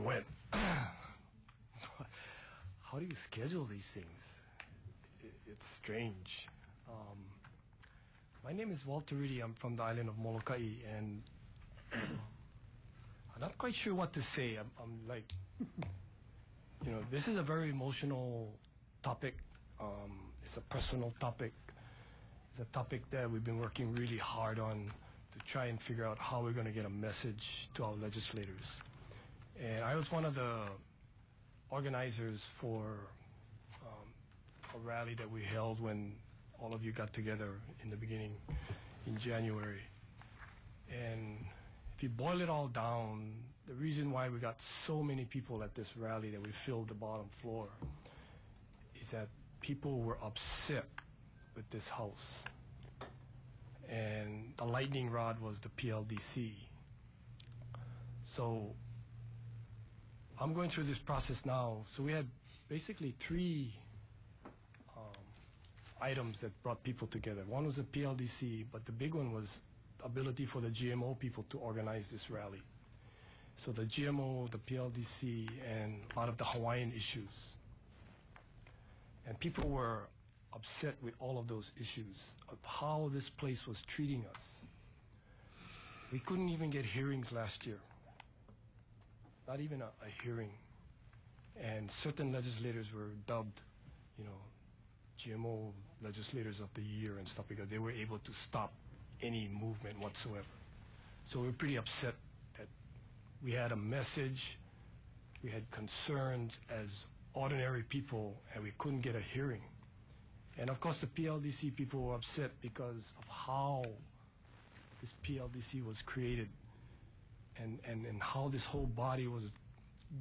went. How do you schedule these things? It's strange. My name is Walter Ritte. I'm from the island of Molokai, and I'm not quite sure what to say. I'm like, this is a very emotional topic. It's a personal topic. It's a topic that we've been working really hard on to try and figure out how we're going to get a message to our legislators. And I was one of the organizers for a rally that we held when all of you got together in the beginning in January. And if you boil it all down, the reason why we got so many people at this rally that we filled the bottom floor is that people were upset with this house. And the lightning rod was the PLDC. So I'm going through this process now. So we had basically three items that brought people together. One was the PLDC, but the big one was the ability for the GMO people to organize this rally. So the GMO, the PLDC, and a lot of the Hawaiian issues. And people were upset with all of those issues of how this place was treating us. We couldn't even get hearings last year. Not even a hearing. And certain legislators were dubbed, GMO legislators of the year and stuff because they were able to stop any movement whatsoever. So we were pretty upset that we had a message, we had concerns as ordinary people, and we couldn't get a hearing. And of course the PLDC people were upset because of how this PLDC was created and how this whole body was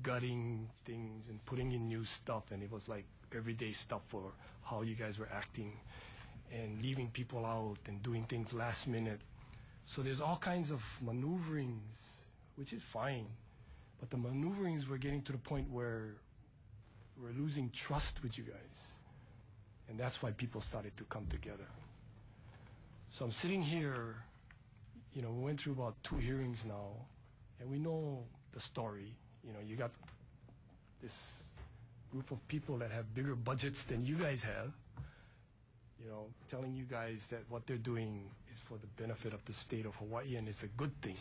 gutting things and putting in new stuff, and it was like everyday stuff for how you guys were acting and leaving people out and doing things last minute. So there's all kinds of maneuverings, which is fine, but the maneuverings were getting to the point where we're losing trust with you guys, and that's why people started to come together. So I'm sitting here, we went through about 2 hearings now, and we know the story. You got this group of people that have bigger budgets than you guys have, telling you guys that what they're doing is for the benefit of the state of Hawaii and it's a good thing.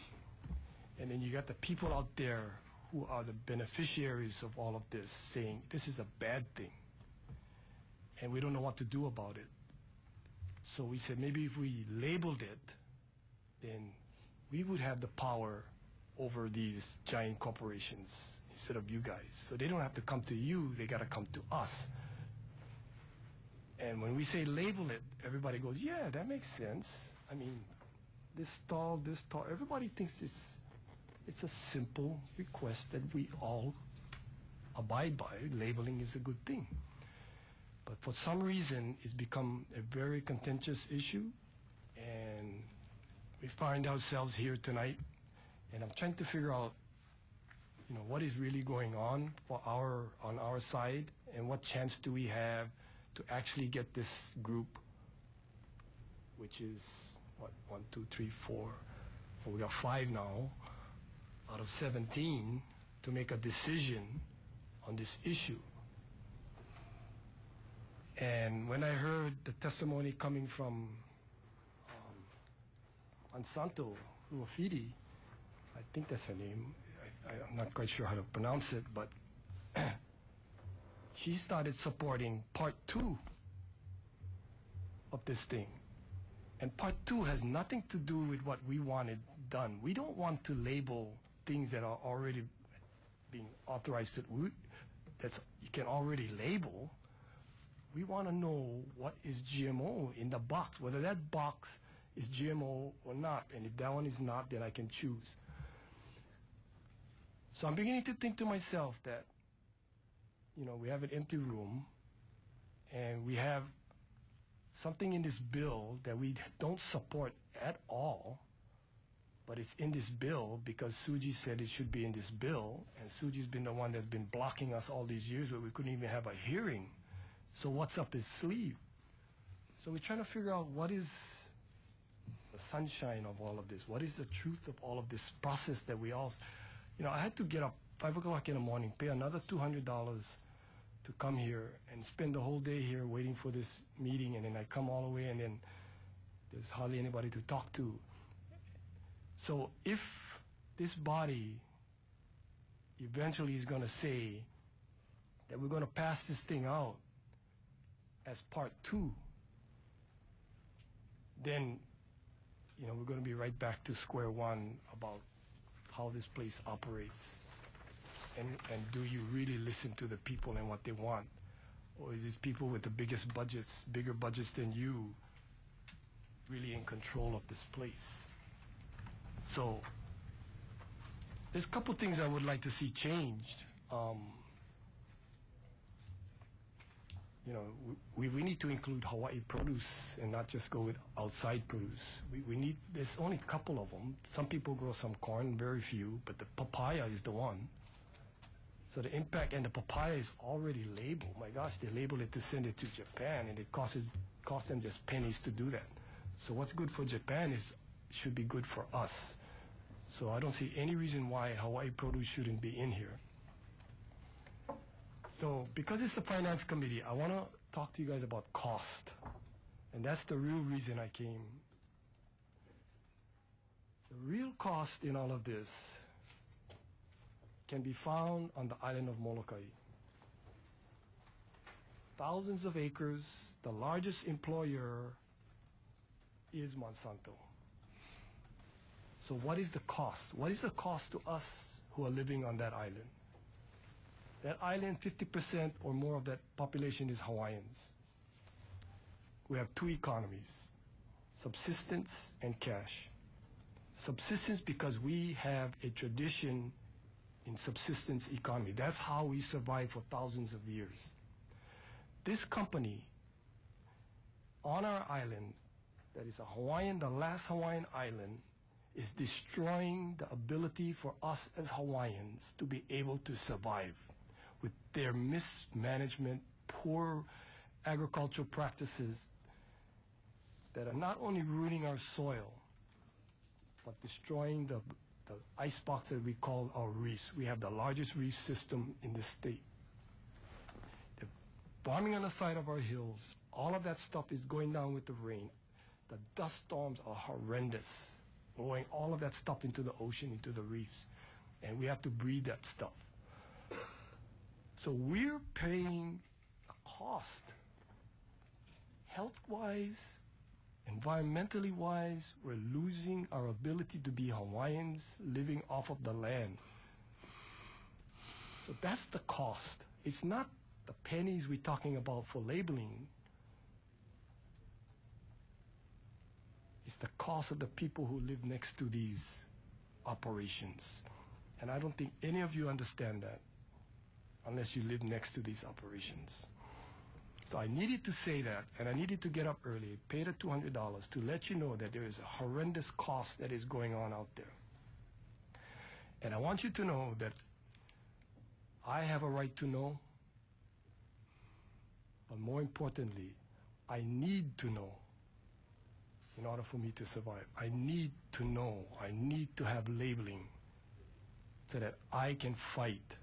And then you got the people out there who are the beneficiaries of all of this saying this is a bad thing and we don't know what to do about it. So we said maybe if we labeled it, then we would have the power over these giant corporations instead of you guys. So they don't have to come to you, they got to come to us. And when we say label it, everybody goes, yeah, that makes sense. I mean, this tall, everybody thinks it's a simple request that we all abide by. Labeling is a good thing. But for some reason, it's become a very contentious issue, and we find ourselves here tonight. And I'm trying to figure out, what is really going on on our side, and what chance do we have to actually get this group, which is, 1, 2, 3, 4, well, we got 5 now, out of 17, to make a decision on this issue. And when I heard the testimony coming from Ansanto Ruafidi, I think that's her name. I'm not quite sure how to pronounce it, but she started supporting part 2 of this thing. And part 2 has nothing to do with what we wanted done. We don't want to label things that are already being authorized that you can already label. We want to know what is GMO in the box, whether that box is GMO or not. And if that one is not, then I can choose. So I'm beginning to think to myself that, we have an empty room and we have something in this bill that we don't support at all, but it's in this bill because Suji said it should be in this bill, and Suji's been the one that's been blocking us all these years where we couldn't even have a hearing. So what's up his sleeve? So we're trying to figure out what is the sunshine of all of this. What is the truth of all of this process that we all... I had to get up 5 o'clock in the morning, pay another $200 to come here and spend the whole day here waiting for this meeting, and then I come all the way, and then there's hardly anybody to talk to. So if this body eventually is going to say that we're going to pass this thing out as part 2, then, you know, we're going to be right back to square one about how this place operates. And do you really listen to the people and what they want? Or is it people with the biggest budgets, bigger budgets than you, really in control of this place? So there's a couple things I would like to see changed. You know, we need to include Hawaii produce and not just go with outside produce. We need, there's only a couple of them. Some people grow some corn, very few, but the papaya is the one. So the impact, and the papaya is already labeled. My gosh, they label it to send it to Japan, and it costs them just pennies to do that. So what's good for Japan should be good for us. So I don't see any reason why Hawaii produce shouldn't be in here. So because it's the Finance Committee, I want to talk to you guys about cost. And that's the real reason I came. The real cost in all of this can be found on the island of Molokai. Thousands of acres. The largest employer is Monsanto. So what is the cost? What is the cost to us who are living on that island? That island, 50% or more of that population is Hawaiians. We have 2 economies, subsistence and cash. Subsistence because we have a tradition in subsistence economy. That's how we survived for thousands of years. This company on our island, that is a Hawaiian, the last Hawaiian island, is destroying the ability for us as Hawaiians to be able to survive with their mismanagement, poor agricultural practices that are not only ruining our soil, but destroying the icebox that we call our reefs. We have the largest reef system in the state. The farming on the side of our hills, all of that stuff is going down with the rain. The dust storms are horrendous, blowing all of that stuff into the ocean, into the reefs. And we have to breed that stuff. So we're paying a cost, health-wise, environmentally wise. We're losing our ability to be Hawaiians living off of the land. So that's the cost. It's not the pennies we're talking about for labeling. It's the cost of the people who live next to these operations. And I don't think any of you understand that unless you live next to these operations. So I needed to say that, and I needed to get up early, pay the $200 to let you know that there is a horrendous cost that is going on out there. And I want you to know that I have a right to know, but more importantly, I need to know in order for me to survive. I need to know, I need to have labeling so that I can fight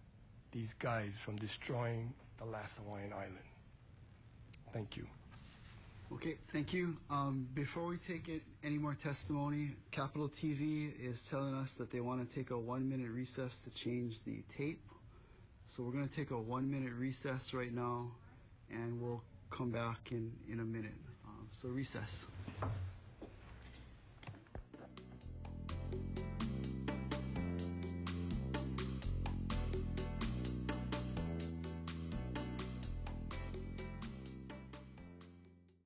these guys from destroying the last Hawaiian island. Thank you. Okay, thank you. Before we take any more testimony, Capital TV is telling us that they want to take a 1-minute recess to change the tape. So we're going to take a 1-minute recess right now, and we'll come back in a minute. So recess.